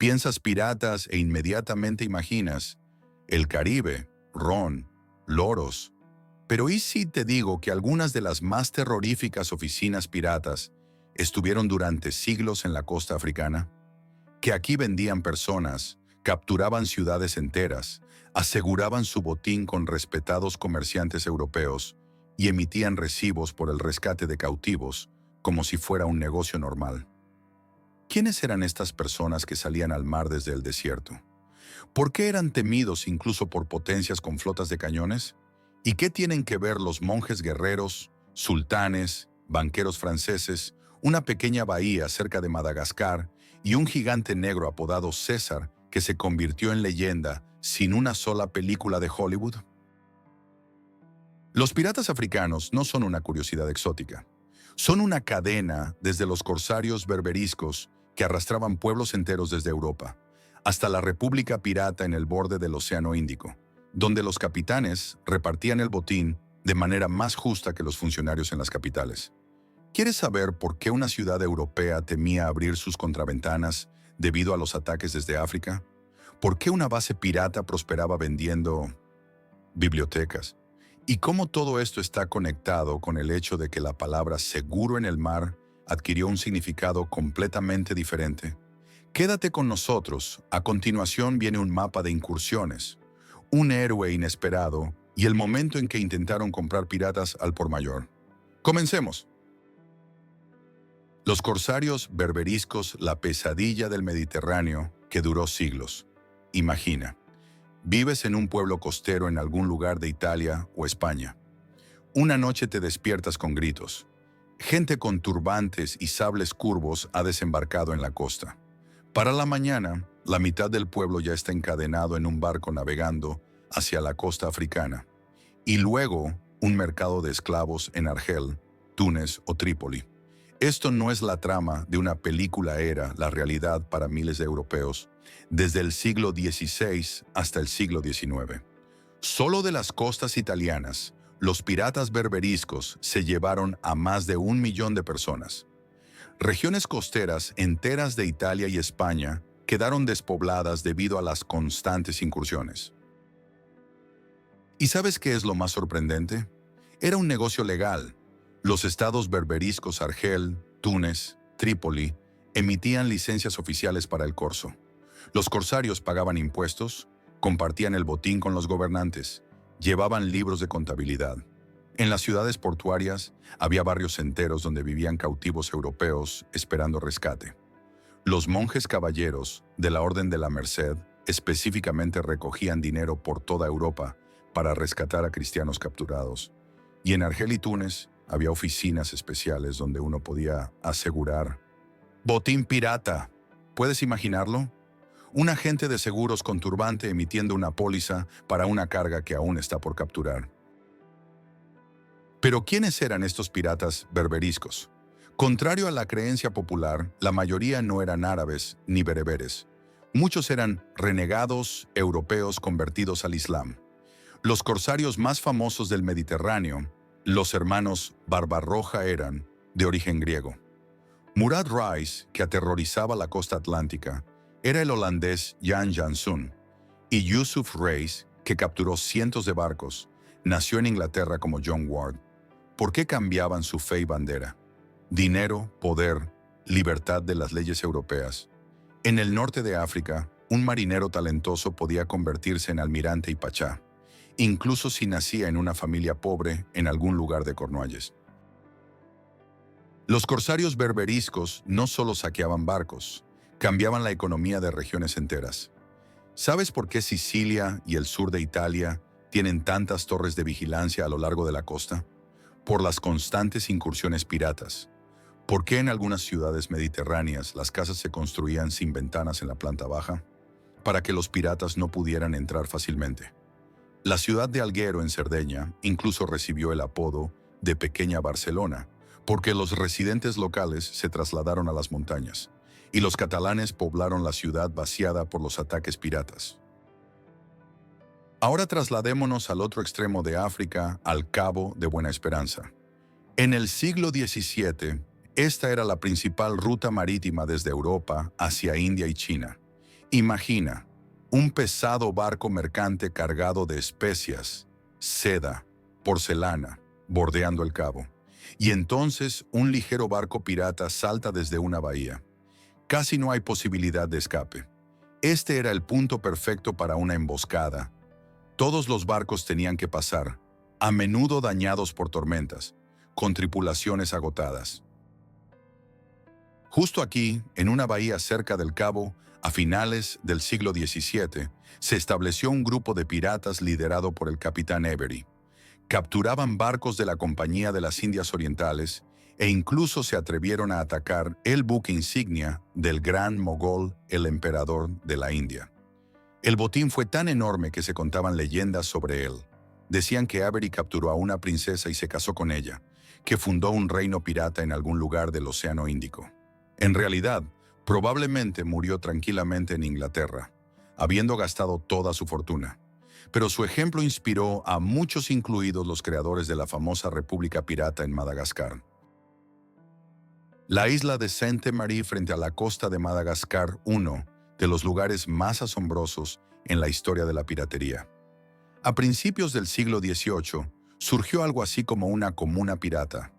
Piensas piratas e inmediatamente imaginas el Caribe, ron, loros. Pero ¿y si te digo que algunas de las más terroríficas oficinas piratas estuvieron durante siglos en la costa africana? Que aquí vendían personas, capturaban ciudades enteras, aseguraban su botín con respetados comerciantes europeos y emitían recibos por el rescate de cautivos como si fuera un negocio normal. ¿Quiénes eran estas personas que salían al mar desde el desierto? ¿Por qué eran temidos incluso por potencias con flotas de cañones? ¿Y qué tienen que ver los monjes guerreros, sultanes, banqueros franceses, una pequeña bahía cerca de Madagascar y un gigante negro apodado César que se convirtió en leyenda sin una sola película de Hollywood? Los piratas africanos no son una curiosidad exótica. Son una cadena desde los corsarios berberiscos que arrastraban pueblos enteros desde Europa, hasta la República Pirata en el borde del Océano Índico, donde los capitanes repartían el botín de manera más justa que los funcionarios en las capitales. ¿Quieres saber por qué una ciudad europea temía abrir sus contraventanas debido a los ataques desde África? ¿Por qué una base pirata prosperaba vendiendo bibliotecas? ¿Y cómo todo esto está conectado con el hecho de que la palabra seguro en el mar adquirió un significado completamente diferente? Quédate con nosotros. A continuación viene un mapa de incursiones, un héroe inesperado y el momento en que intentaron comprar piratas al por mayor. Comencemos. Los corsarios berberiscos, la pesadilla del Mediterráneo que duró siglos. Imagina, vives en un pueblo costero en algún lugar de Italia o España. Una noche te despiertas con gritos. Gente con turbantes y sables curvos ha desembarcado en la costa. Para la mañana, la mitad del pueblo ya está encadenado en un barco navegando hacia la costa africana. Y luego, un mercado de esclavos en Argel, Túnez o Trípoli. Esto no es la trama de una película, era la realidad para miles de europeos, desde el siglo XVI hasta el siglo XIX. Solo de las costas italianas, los piratas berberiscos se llevaron a más de 1 millón de personas. Regiones costeras enteras de Italia y España quedaron despobladas debido a las constantes incursiones. ¿Y sabes qué es lo más sorprendente? Era un negocio legal. Los estados berberiscos Argel, Túnez, Trípoli emitían licencias oficiales para el corso. Los corsarios pagaban impuestos, compartían el botín con los gobernantes, llevaban libros de contabilidad. En las ciudades portuarias había barrios enteros donde vivían cautivos europeos esperando rescate. Los monjes caballeros de la Orden de la Merced específicamente recogían dinero por toda Europa para rescatar a cristianos capturados. Y en Argel y Túnez había oficinas especiales donde uno podía asegurar botín pirata. ¿Puedes imaginarlo? Un agente de seguros con turbante emitiendo una póliza para una carga que aún está por capturar. Pero ¿quiénes eran estos piratas berberiscos? Contrario a la creencia popular, la mayoría no eran árabes ni bereberes. Muchos eran renegados europeos convertidos al Islam. Los corsarios más famosos del Mediterráneo, los hermanos Barbarroja, eran de origen griego. Murad Reis, que aterrorizaba la costa atlántica, era el holandés Jan Janssen, y Yusuf Reis, que capturó cientos de barcos, nació en Inglaterra como John Ward. ¿Por qué cambiaban su fe y bandera? Dinero, poder, libertad de las leyes europeas. En el norte de África, un marinero talentoso podía convertirse en almirante y pachá, incluso si nacía en una familia pobre en algún lugar de Cornualles. Los corsarios berberiscos no solo saqueaban barcos, cambiaban la economía de regiones enteras. ¿Sabes por qué Sicilia y el sur de Italia tienen tantas torres de vigilancia a lo largo de la costa? Por las constantes incursiones piratas. ¿Por qué en algunas ciudades mediterráneas las casas se construían sin ventanas en la planta baja? Para que los piratas no pudieran entrar fácilmente. La ciudad de Alguero en Cerdeña incluso recibió el apodo de Pequeña Barcelona, porque los residentes locales se trasladaron a las montañas, y los catalanes poblaron la ciudad vaciada por los ataques piratas. Ahora trasladémonos al otro extremo de África, al Cabo de Buena Esperanza. En el siglo XVII, esta era la principal ruta marítima desde Europa hacia India y China, Imagina, un pesado barco mercante cargado de especias, seda, porcelana, bordeando el cabo. Y entonces un ligero barco pirata salta desde una bahía. Casi no hay posibilidad de escape. Este era el punto perfecto para una emboscada. Todos los barcos tenían que pasar, a menudo dañados por tormentas, con tripulaciones agotadas. Justo aquí, en una bahía cerca del cabo, a finales del siglo XVII, se estableció un grupo de piratas liderado por el capitán Avery. Capturaban barcos de la Compañía de las Indias Orientales e incluso se atrevieron a atacar el buque insignia del gran mogol, el emperador de la India. El botín fue tan enorme que se contaban leyendas sobre él. Decían que Avery capturó a una princesa y se casó con ella, que fundó un reino pirata en algún lugar del Océano Índico. En realidad, probablemente murió tranquilamente en Inglaterra, habiendo gastado toda su fortuna. Pero su ejemplo inspiró a muchos, incluidos los creadores de la famosa República Pirata en Madagascar. La isla de Sainte-Marie frente a la costa de Madagascar, uno de los lugares más asombrosos en la historia de la piratería. A principios del siglo XVIII, surgió algo así como una comuna pirata.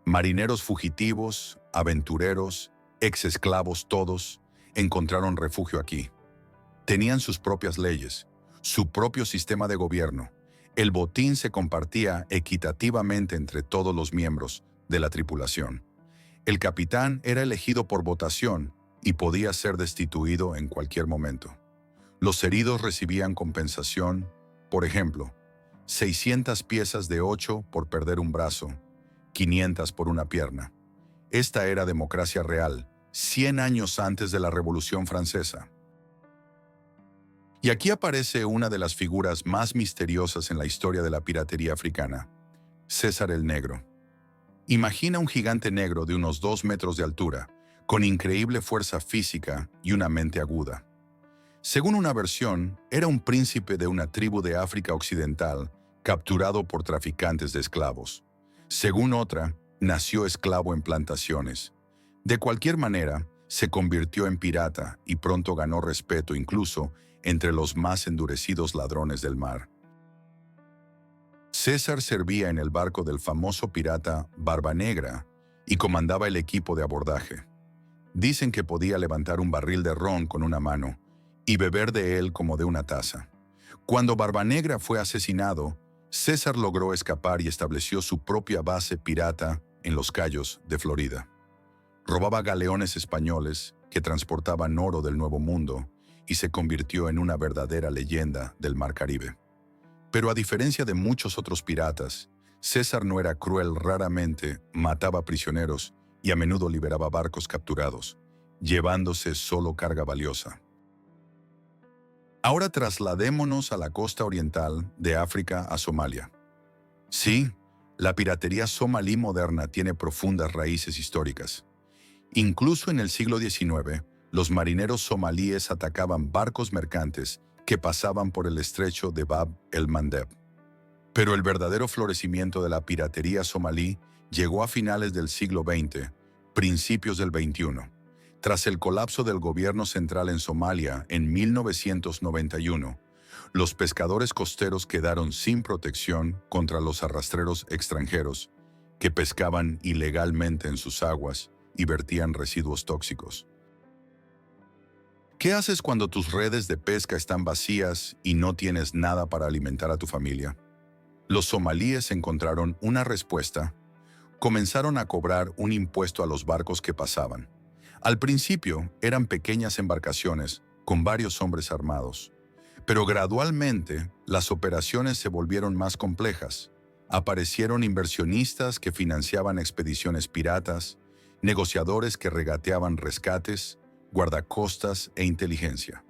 Marineros fugitivos, aventureros, ex-esclavos todos, encontraron refugio aquí. Tenían sus propias leyes, su propio sistema de gobierno. El botín se compartía equitativamente entre todos los miembros de la tripulación. El capitán era elegido por votación y podía ser destituido en cualquier momento. Los heridos recibían compensación, por ejemplo, 600 piezas de 8 por perder un brazo, 500 por una pierna. Esta era democracia real, 100 años antes de la Revolución Francesa. Y aquí aparece una de las figuras más misteriosas en la historia de la piratería africana, César el Negro. Imagina un gigante negro de unos 2 metros de altura, con increíble fuerza física y una mente aguda. Según una versión, era un príncipe de una tribu de África Occidental, capturado por traficantes de esclavos. Según otra, nació esclavo en plantaciones. De cualquier manera, se convirtió en pirata y pronto ganó respeto incluso entre los más endurecidos ladrones del mar. César servía en el barco del famoso pirata Barbanegra y comandaba el equipo de abordaje. Dicen que podía levantar un barril de ron con una mano y beber de él como de una taza. Cuando Barbanegra fue asesinado, César logró escapar y estableció su propia base pirata en Los Cayos de Florida. Robaba galeones españoles que transportaban oro del Nuevo Mundo y se convirtió en una verdadera leyenda del Mar Caribe. Pero a diferencia de muchos otros piratas, César no era cruel, raramente mataba prisioneros y a menudo liberaba barcos capturados, llevándose solo carga valiosa. Ahora trasladémonos a la costa oriental de África, a Somalia. Sí, la piratería somalí moderna tiene profundas raíces históricas. Incluso en el siglo XIX, los marineros somalíes atacaban barcos mercantes que pasaban por el estrecho de Bab el-Mandeb. Pero el verdadero florecimiento de la piratería somalí llegó a finales del siglo XX, principios del XXI. Tras el colapso del gobierno central en Somalia en 1991, los pescadores costeros quedaron sin protección contra los arrastreros extranjeros que pescaban ilegalmente en sus aguas y vertían residuos tóxicos. ¿Qué haces cuando tus redes de pesca están vacías y no tienes nada para alimentar a tu familia? Los somalíes encontraron una respuesta. Comenzaron a cobrar un impuesto a los barcos que pasaban. Al principio eran pequeñas embarcaciones con varios hombres armados, pero gradualmente las operaciones se volvieron más complejas. Aparecieron inversionistas que financiaban expediciones piratas, negociadores que regateaban rescates, guardacostas e inteligencia.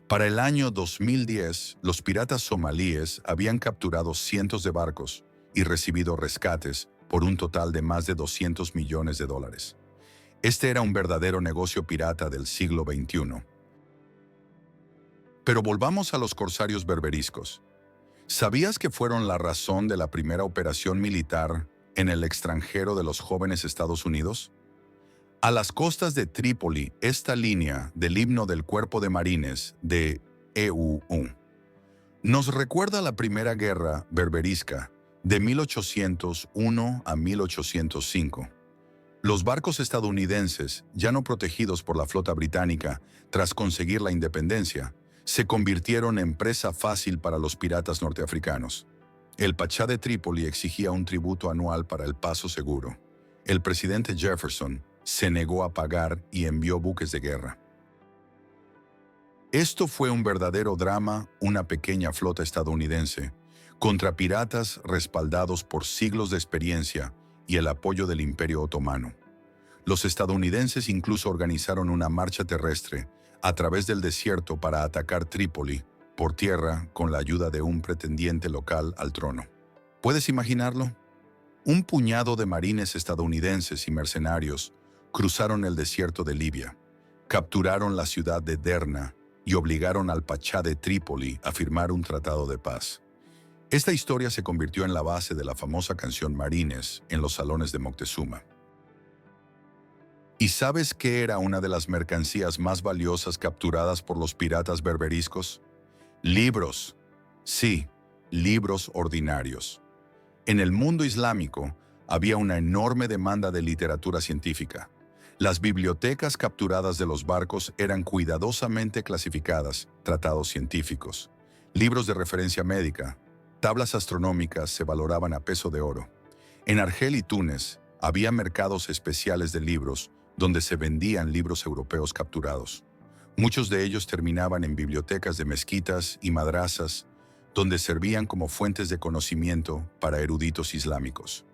Para el año 2010, los piratas somalíes habían capturado cientos de barcos y recibido rescates por un total de más de $200 millones. Este era un verdadero negocio pirata del siglo XXI. Pero volvamos a los corsarios berberiscos. ¿Sabías que fueron la razón de la primera operación militar en el extranjero de los jóvenes Estados Unidos? A las costas de Trípoli, esta línea del himno del Cuerpo de Marines de EUU nos recuerda la Primera Guerra Berberisca de 1801 a 1805. Los barcos estadounidenses, ya no protegidos por la flota británica tras conseguir la independencia, se convirtieron en presa fácil para los piratas norteafricanos. El Pachá de Trípoli exigía un tributo anual para el paso seguro. El presidente Jefferson se negó a pagar y envió buques de guerra. Esto fue un verdadero drama, una pequeña flota estadounidense, contra piratas respaldados por siglos de experiencia y el apoyo del Imperio Otomano. Los estadounidenses incluso organizaron una marcha terrestre a través del desierto para atacar Trípoli por tierra con la ayuda de un pretendiente local al trono. ¿Puedes imaginarlo? Un puñado de marines estadounidenses y mercenarios cruzaron el desierto de Libia, capturaron la ciudad de Derna y obligaron al Pachá de Trípoli a firmar un tratado de paz. Esta historia se convirtió en la base de la famosa canción Marines en los salones de Moctezuma. ¿Y sabes qué era una de las mercancías más valiosas capturadas por los piratas berberiscos? Libros. Sí, libros ordinarios. En el mundo islámico había una enorme demanda de literatura científica. Las bibliotecas capturadas de los barcos eran cuidadosamente clasificadas, tratados científicos, libros de referencia médica, tablas astronómicas se valoraban a peso de oro. En Argel y Túnez había mercados especiales de libros donde se vendían libros europeos capturados. Muchos de ellos terminaban en bibliotecas de mezquitas y madrazas, donde servían como fuentes de conocimiento para eruditos islámicos.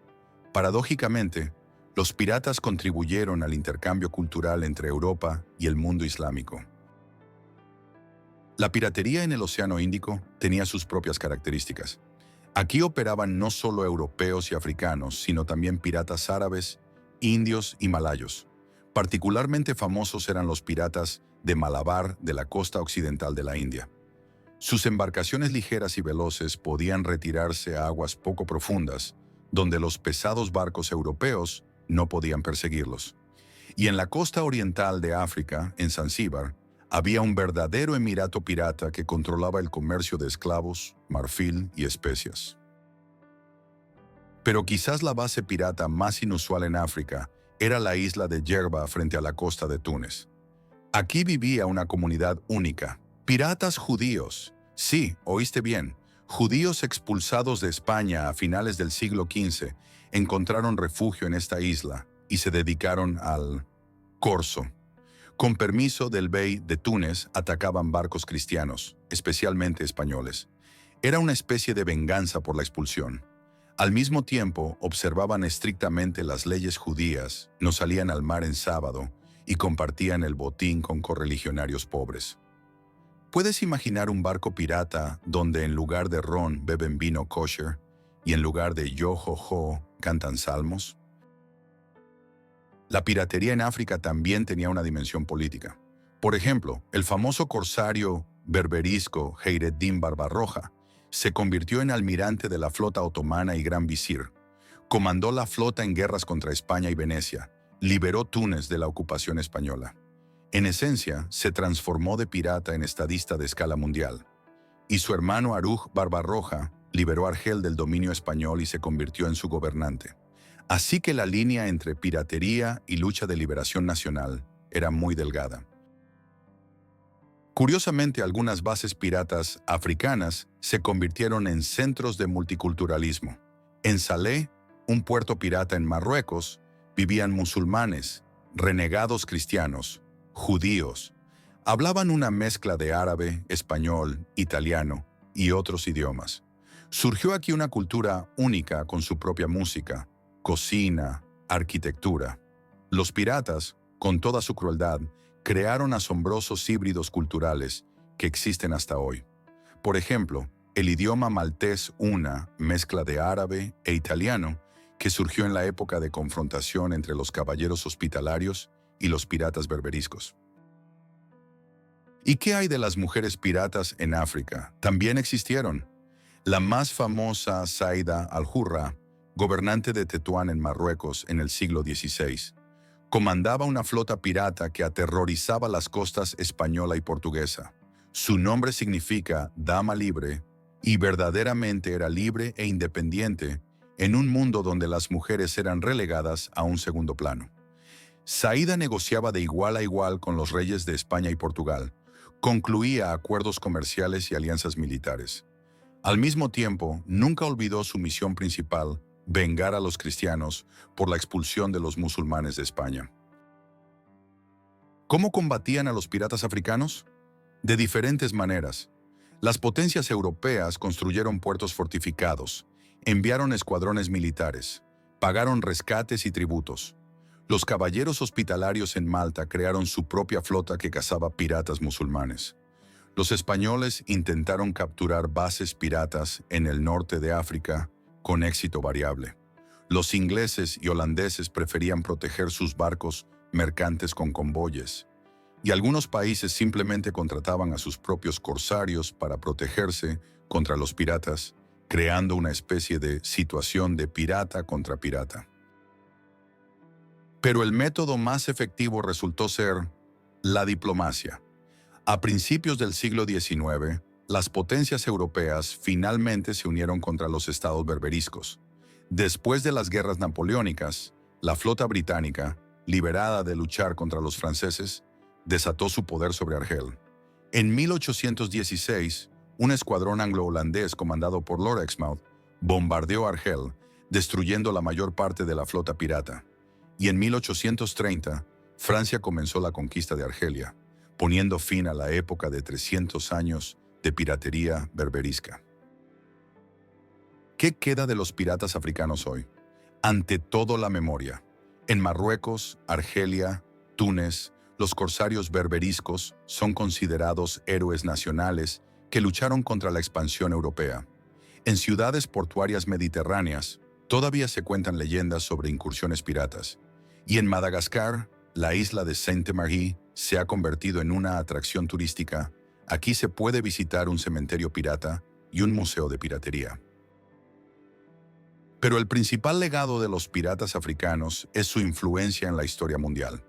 Paradójicamente, los piratas contribuyeron al intercambio cultural entre Europa y el mundo islámico. La piratería en el Océano Índico tenía sus propias características. Aquí operaban no solo europeos y africanos, sino también piratas árabes, indios y malayos. Particularmente famosos eran los piratas de Malabar de la costa occidental de la India. Sus embarcaciones ligeras y veloces podían retirarse a aguas poco profundas, donde los pesados barcos europeos no podían perseguirlos. Y en la costa oriental de África, en Zanzíbar, había un verdadero emirato pirata que controlaba el comercio de esclavos, marfil y especias. Pero quizás la base pirata más inusual en África era la isla de Jerba frente a la costa de Túnez. Aquí vivía una comunidad única, piratas judíos. Sí, oíste bien, judíos expulsados de España a finales del siglo XV encontraron refugio en esta isla y se dedicaron al corso. Con permiso del bey de Túnez, atacaban barcos cristianos, especialmente españoles. Era una especie de venganza por la expulsión. Al mismo tiempo, observaban estrictamente las leyes judías, no salían al mar en sábado y compartían el botín con correligionarios pobres. ¿Puedes imaginar un barco pirata donde en lugar de ron beben vino kosher y en lugar de yo-ho-ho cantan salmos? La piratería en África también tenía una dimensión política. Por ejemplo, el famoso corsario berberisco Heireddin Barbarroja se convirtió en almirante de la flota otomana y gran visir. Comandó la flota en guerras contra España y Venecia, liberó Túnez de la ocupación española. En esencia, se transformó de pirata en estadista de escala mundial. Y su hermano Aruj Barbarroja liberó Argel del dominio español y se convirtió en su gobernante. Así que la línea entre piratería y lucha de liberación nacional era muy delgada. Curiosamente, algunas bases piratas africanas se convirtieron en centros de multiculturalismo. En Salé, un puerto pirata en Marruecos, vivían musulmanes, renegados cristianos, judíos. Hablaban una mezcla de árabe, español, italiano y otros idiomas. Surgió aquí una cultura única con su propia música, cocina, arquitectura. Los piratas, con toda su crueldad, crearon asombrosos híbridos culturales que existen hasta hoy. Por ejemplo, el idioma maltés una mezcla de árabe e italiano que surgió en la época de confrontación entre los caballeros hospitalarios y los piratas berberiscos. ¿Y qué hay de las mujeres piratas en África? También existieron. La más famosa Saida al-Jurra, gobernante de Tetuán en Marruecos en el siglo XVI, Comandaba una flota pirata que aterrorizaba las costas española y portuguesa. Su nombre significa dama libre, y verdaderamente era libre e independiente en un mundo donde las mujeres eran relegadas a un segundo plano. Saída negociaba de igual a igual con los reyes de España y Portugal, concluía acuerdos comerciales y alianzas militares. Al mismo tiempo, nunca olvidó su misión principal, vengar a los cristianos por la expulsión de los musulmanes de España. ¿Cómo combatían a los piratas africanos? De diferentes maneras. Las potencias europeas construyeron puertos fortificados, enviaron escuadrones militares, pagaron rescates y tributos. Los caballeros hospitalarios en Malta crearon su propia flota que cazaba piratas musulmanes. Los españoles intentaron capturar bases piratas en el norte de África con éxito variable. Los ingleses y holandeses preferían proteger sus barcos mercantes con convoyes, y algunos países simplemente contrataban a sus propios corsarios para protegerse contra los piratas, creando una especie de situación de pirata contra pirata. Pero el método más efectivo resultó ser la diplomacia. A principios del siglo XIX, las potencias europeas finalmente se unieron contra los estados berberiscos. Después de las guerras napoleónicas, la flota británica, liberada de luchar contra los franceses, desató su poder sobre Argel. En 1816, un escuadrón anglo-holandés comandado por Lord Exmouth bombardeó Argel, destruyendo la mayor parte de la flota pirata. Y en 1830, Francia comenzó la conquista de Argelia, poniendo fin a la época de 300 años de piratería berberisca. ¿Qué queda de los piratas africanos hoy? Ante todo, la memoria. En Marruecos, Argelia, Túnez, los corsarios berberiscos son considerados héroes nacionales que lucharon contra la expansión europea. En ciudades portuarias mediterráneas, todavía se cuentan leyendas sobre incursiones piratas. Y en Madagascar, la isla de Sainte-Marie se ha convertido en una atracción turística. Aquí se puede visitar un cementerio pirata y un museo de piratería. Pero el principal legado de los piratas africanos es su influencia en la historia mundial.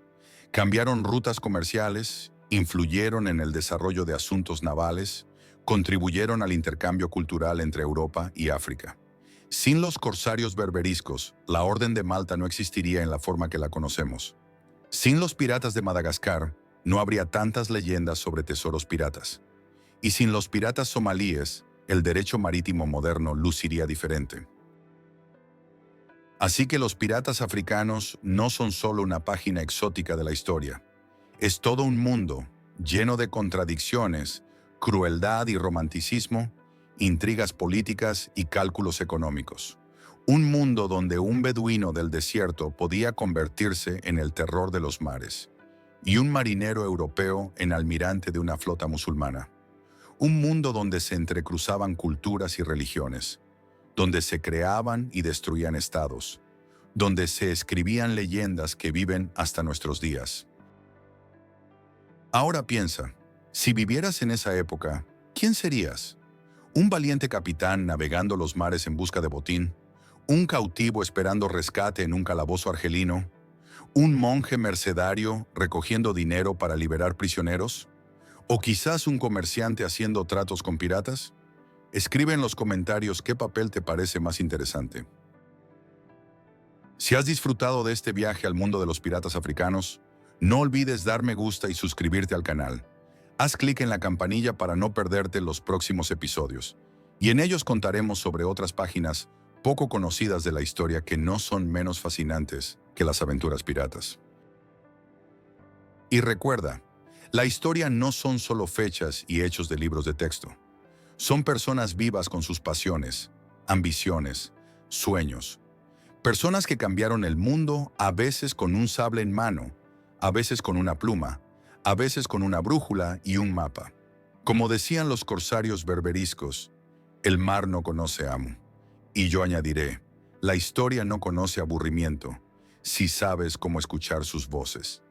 Cambiaron rutas comerciales, influyeron en el desarrollo de asuntos navales, contribuyeron al intercambio cultural entre Europa y África. Sin los corsarios berberiscos, la Orden de Malta no existiría en la forma que la conocemos. Sin los piratas de Madagascar, no habría tantas leyendas sobre tesoros piratas. Y sin los piratas somalíes, el derecho marítimo moderno luciría diferente. Así que los piratas africanos no son solo una página exótica de la historia. Es todo un mundo lleno de contradicciones, crueldad y romanticismo, intrigas políticas y cálculos económicos. Un mundo donde un beduino del desierto podía convertirse en el terror de los mares, y un marinero europeo en almirante de una flota musulmana. Un mundo donde se entrecruzaban culturas y religiones, donde se creaban y destruían estados, donde se escribían leyendas que viven hasta nuestros días. Ahora piensa, si vivieras en esa época, ¿quién serías? ¿Un valiente capitán navegando los mares en busca de botín? ¿Un cautivo esperando rescate en un calabozo argelino? ¿Un monje mercedario recogiendo dinero para liberar prisioneros? ¿O quizás un comerciante haciendo tratos con piratas? Escribe en los comentarios qué papel te parece más interesante. Si has disfrutado de este viaje al mundo de los piratas africanos, no olvides dar me gusta y suscribirte al canal. Haz clic en la campanilla para no perderte los próximos episodios, y en ellos contaremos sobre otras páginas poco conocidas de la historia que no son menos fascinantes que las aventuras piratas. Y recuerda, la historia no son solo fechas y hechos de libros de texto. Son personas vivas con sus pasiones, ambiciones, sueños. Personas que cambiaron el mundo, a veces con un sable en mano, a veces con una pluma, a veces con una brújula y un mapa. Como decían los corsarios berberiscos, el mar no conoce amo. Y yo añadiré, la historia no conoce aburrimiento, si sabes cómo escuchar sus voces.